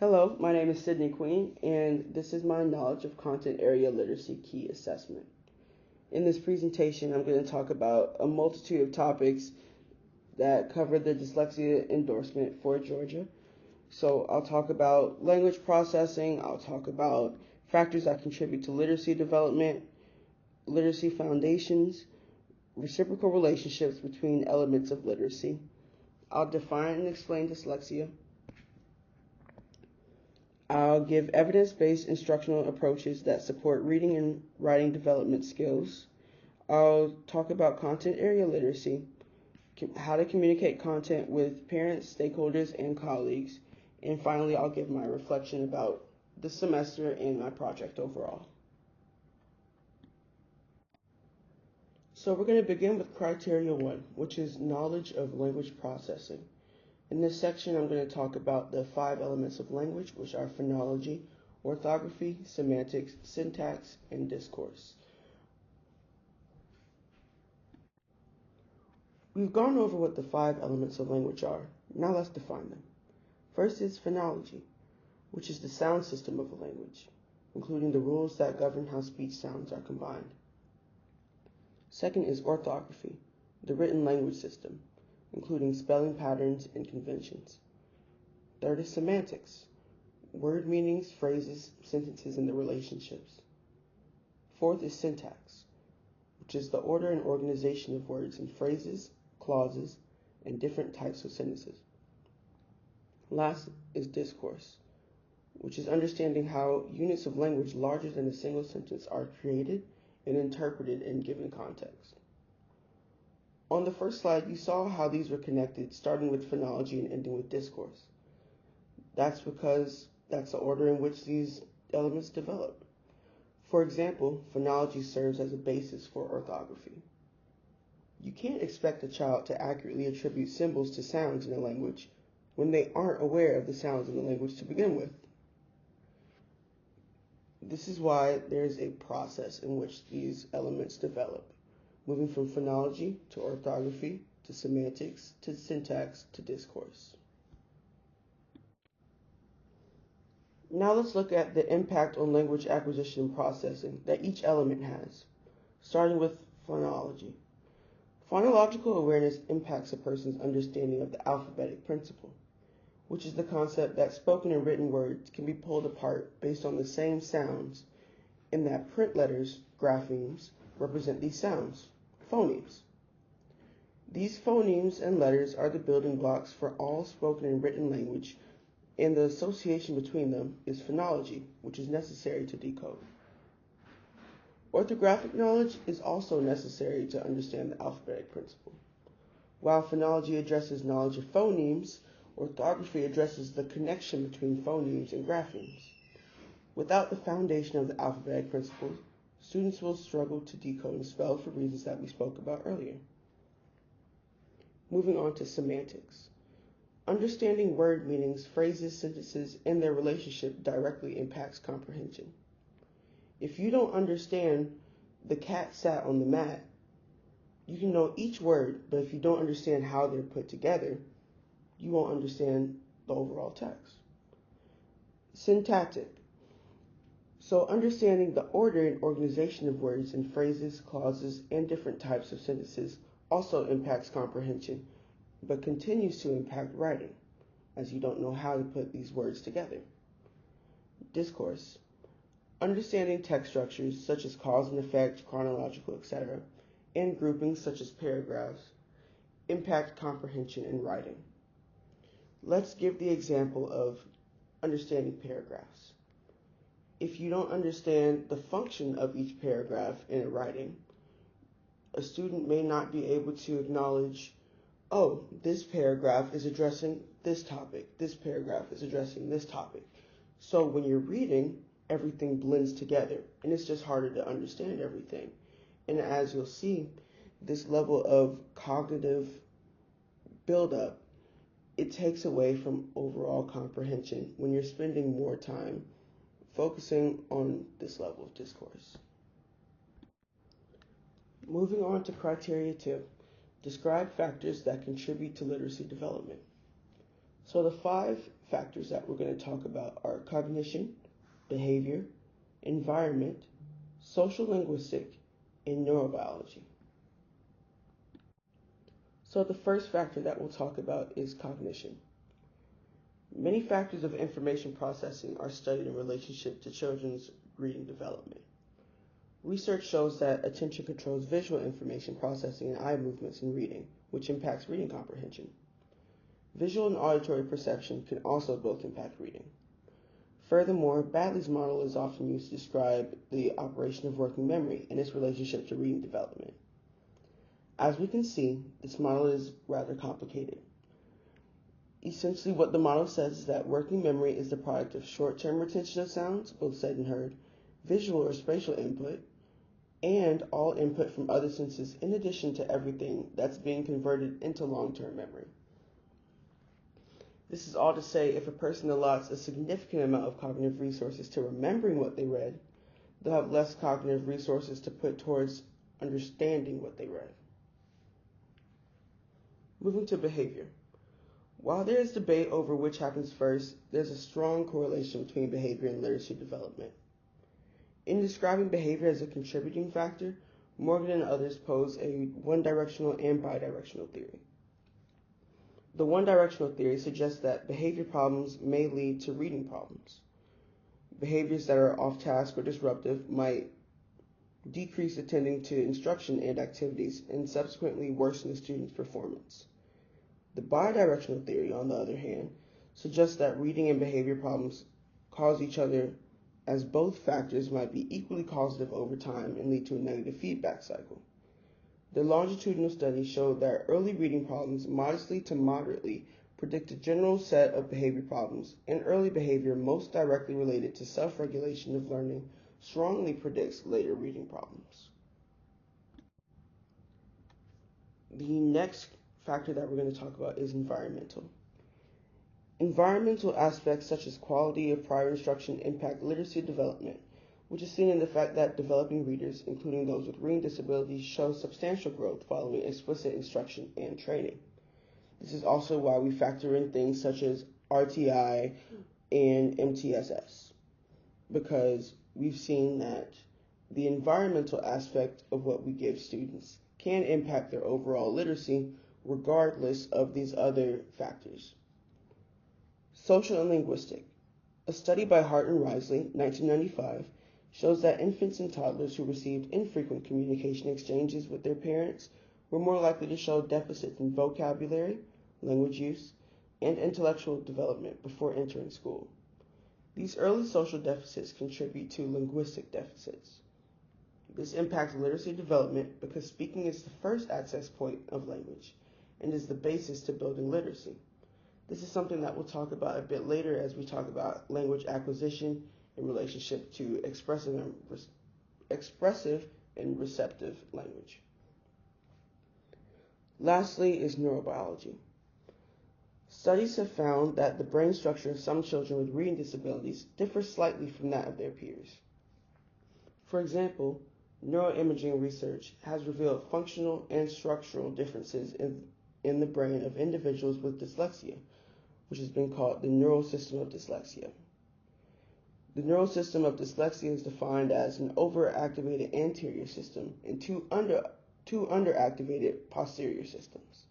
Hello, my name is Sydney Queen, and this is my Knowledge of Content Area Literacy Key Assessment. In this presentation, I'm going to talk about a multitude of topics that cover the dyslexia endorsement for Georgia. So I'll talk about language processing, I'll talk about factors that contribute to literacy development, literacy foundations, reciprocal relationships between elements of literacy. I'll define and explain dyslexia. I'll give evidence-based instructional approaches that support reading and writing development skills. I'll talk about content area literacy, how to communicate content with parents, stakeholders, and colleagues. And finally, I'll give my reflection about the semester and my project overall. So we're going to begin with criteria 1, which is knowledge of language processing. In this section, I'm going to talk about the 5 elements of language, which are phonology, orthography, semantics, syntax, and discourse. We've gone over what the 5 elements of language are. Now let's define them. First is phonology, which is the sound system of a language, including the rules that govern how speech sounds are combined. Second is orthography, the written language system, including spelling patterns and conventions. Third is semantics, word meanings, phrases, sentences, and their relationships. Fourth is syntax, which is the order and organization of words and phrases, clauses, and different types of sentences. Last is discourse, which is understanding how units of language larger than a single sentence are created and interpreted in given context. On the first slide, you saw how these were connected, starting with phonology and ending with discourse. That's because that's the order in which these elements develop. For example, phonology serves as a basis for orthography. You can't expect a child to accurately attribute symbols to sounds in a language when they aren't aware of the sounds in the language to begin with. This is why there's a process in which these elements develop, moving from phonology to orthography to semantics to syntax to discourse. Now let's look at the impact on language acquisition and processing that each element has, starting with phonology. Phonological awareness impacts a person's understanding of the alphabetic principle, which is the concept that spoken and written words can be pulled apart based on the same sounds, and that print letters, graphemes, represent these sounds, phonemes. These phonemes and letters are the building blocks for all spoken and written language, and the association between them is phonology, which is necessary to decode. Orthographic knowledge is also necessary to understand the alphabetic principle. While phonology addresses knowledge of phonemes, orthography addresses the connection between phonemes and graphemes. Without the foundation of the alphabetic principles, students will struggle to decode and spell for reasons that we spoke about earlier. Moving on to semantics. Understanding word meanings, phrases, sentences, and their relationship directly impacts comprehension. If you don't understand "the cat sat on the mat," you can know each word, but if you don't understand how they're put together, you won't understand the overall text. Syntactic. So understanding the order and organization of words and phrases, clauses, and different types of sentences also impacts comprehension, but continues to impact writing, as you don't know how to put these words together. Discourse. Understanding text structures such as cause and effect, chronological, etc., and groupings such as paragraphs impact comprehension in writing. Let's give the example of understanding paragraphs. If you don't understand the function of each paragraph in a writing, a student may not be able to acknowledge, oh, this paragraph is addressing this topic, this paragraph is addressing this topic. So when you're reading, everything blends together, and it's just harder to understand everything. And as you'll see, this level of cognitive buildup, it takes away from overall comprehension when you're spending more time focusing on this level of discourse. Moving on to criteria 2, describe factors that contribute to literacy development. So the 5 factors that we're going to talk about are cognition, behavior, environment, social linguistic, and neurobiology. So the first factor that we'll talk about is cognition. Many factors of information processing are studied in relationship to children's reading development. Research shows that attention controls visual information processing and eye movements in reading, which impacts reading comprehension. Visual and auditory perception can also both impact reading. Furthermore, Baddeley's model is often used to describe the operation of working memory and its relationship to reading development. As we can see, this model is rather complicated. Essentially, what the model says is that working memory is the product of short-term retention of sounds, both said and heard, visual or spatial input, and all input from other senses in addition to everything that's being converted into long-term memory. This is all to say, if a person allots a significant amount of cognitive resources to remembering what they read, they'll have less cognitive resources to put towards understanding what they read. Moving to behavior. While there is debate over which happens first, there's a strong correlation between behavior and literacy development. In describing behavior as a contributing factor, Morgan and others pose a one-directional and bidirectional theory. The one-directional theory suggests that behavior problems may lead to reading problems. Behaviors that are off-task or disruptive might decrease attending to instruction and activities and subsequently worsen the student's performance. The bidirectional theory, on the other hand, suggests that reading and behavior problems cause each other, as both factors might be equally causative over time and lead to a negative feedback cycle. The longitudinal study showed that early reading problems modestly to moderately predict a general set of behavior problems, and early behavior most directly related to self-regulation of learning strongly predicts later reading problems. The next factor that we're going to talk about is environmental. Environmental aspects such as quality of prior instruction impact literacy development, which is seen in the fact that developing readers, including those with reading disabilities, show substantial growth following explicit instruction and training. This is also why we factor in things such as RTI and MTSS, because we've seen that the environmental aspect of what we give students can impact their overall literacy regardless of these other factors. Social and linguistic. A study by Hart and Risley, 1995, shows that infants and toddlers who received infrequent communication exchanges with their parents were more likely to show deficits in vocabulary, language use, and intellectual development before entering school. These early social deficits contribute to linguistic deficits. This impacts literacy development because speaking is the first access point of language and is the basis to building literacy. This is something that we'll talk about a bit later as we talk about language acquisition in relationship to expressive and receptive language. Lastly is neurobiology. Studies have found that the brain structure of some children with reading disabilities differs slightly from that of their peers. For example, neuroimaging research has revealed functional and structural differences in the brain of individuals with dyslexia, which has been called the neural system of dyslexia. The neural system of dyslexia is defined as an overactivated anterior system and two underactivated posterior systems.